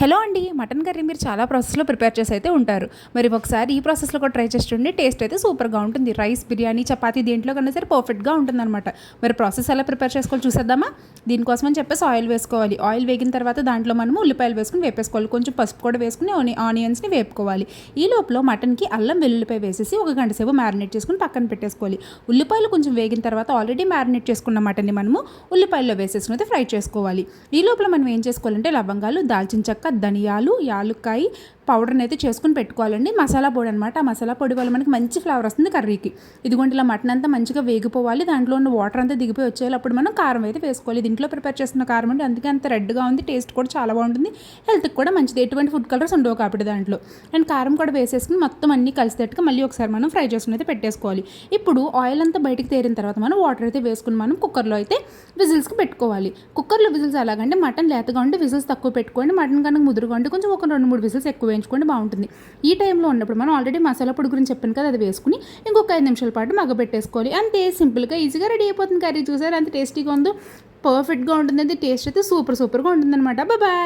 Hello అండి, mutton curry మీరు చాలా ప్రాసెస్లో ప్రిపేర్ చేసి అయితే ఉంటారు. మరి ఒకసారి ఈ ప్రాసెస్లో కూడా ట్రై చేసి చూడండి. టేస్ట్ అయితే సూపర్గా ఉంటుంది. రైస్, బిర్యానీ, చపాతీ దేంట్లో కన్నా సరే పర్ఫెక్ట్గా ఉంటుందన్నమాట. మరి ప్రాసెస్ ఎలా ప్రిపేర్ చేసుకోవాలి చూసేద్దామా? దీనికోసం అని చెప్పేసి ఆయిల్ వేసుకోవాలి. ఆయిల్ వేగిన తర్వాత దాంట్లో మనము ఉల్లిపాయలు వేసుకుని వేపేసుకోవాలి. కొంచెం పసుపు కూడా వేసుకుని ఆనియన్స్ని వేపుకోవాలి. ఈ లోపల మటన్కి అల్లం వెల్లుల్లిపాయ వేసేసి ఒక గంట సేపు మ్యారినేట్ చేసుకుని పక్కన పెట్టేసుకోవాలి. ఉల్లిపాయలు కొంచెం వేగిన తర్వాత ఆల్రెడీ మ్యారినేట్ చేసుకున్న మటన్ని మనము ఉల్లిపాయల్లో వేసేసుకుని అయితే ఫ్రై చేసుకోవాలి. ఈ లోపల మనం ఏం చేసుకోవాలంటే లవంగాలు, దాల్చిన చెక్క, ధనియాలు, యాలుక్కాయ పౌడర్ని అయితే చేసుకుని పెట్టుకోవాలండి. మసాలా పొడి అనమాట. ఆ మసాలా పొడి వల్ల మనకి మంచి ఫ్లేవర్ వస్తుంది కర్రీకి. ఇదిగోండి ఇలా మటన్ అంతా మంచిగా వేగిపోవాలి. దాంట్లో ఉన్న వాటర్ అంతా దిగిపోయి వచ్చేయాలి. అప్పుడు మనం కారం అయితే వేసుకోవాలి. దీంట్లో ప్రిపేర్ చేస్తున్న కారం అండి, అందుకే అంత రెడ్గా ఉంది. టేస్ట్ కూడా చాలా బాగుంటుంది. హెల్త్కి కూడా మంచిది. ఎటువంటి ఫుడ్ కలర్స్ ఉండవు కాబట్టి దాంట్లో. అండ్ కారం కూడా వేసేసుకుని మొత్తం అన్నీ కలిసేటట్టుగా మళ్ళీ ఒకసారి మనం ఫ్రై చేసుకుని అయితే పెట్టేసుకోవాలి. ఇప్పుడు ఆయిల్ అంతా బయటికి తేరిన తర్వాత మనం వాటర్ అయితే వేసుకుని మనం కుక్కర్లో అయితే విజిల్స్కి పెట్టుకోవాలి. కుక్కర్లో విజిల్స్ ఎలాగంటే మటన్ లేతగా ఉంటే విజిల్స్ తక్కువ పెట్టుకోండి. మటన్ కనుక ముదురుగా ఉంటే కొంచెం ఒక 2-3 విజిల్స్ ఎక్కువ వేయించుకోండి, బాగుంటుంది. ఈ టైంలో ఉన్నప్పుడు మనం ఆల్రెడీ మసాలా పొడి గురించి చెప్పాను కదా, అది వేసుకుని ఇంకొక 5 నిమిషాల పాటు మగ్గబెట్టేసుకోవాలి. అంతే, సింపుల్గా ఈజీగా రెడీ అయిపోతుంది కర్రీ. చూసారు ఎంత టేస్టీగా ఉందో, పర్ఫెక్ట్గా ఉంటుంది. టేస్ట్ అయితే సూపర్గా ఉంటుందన్నమాట. బాయ్.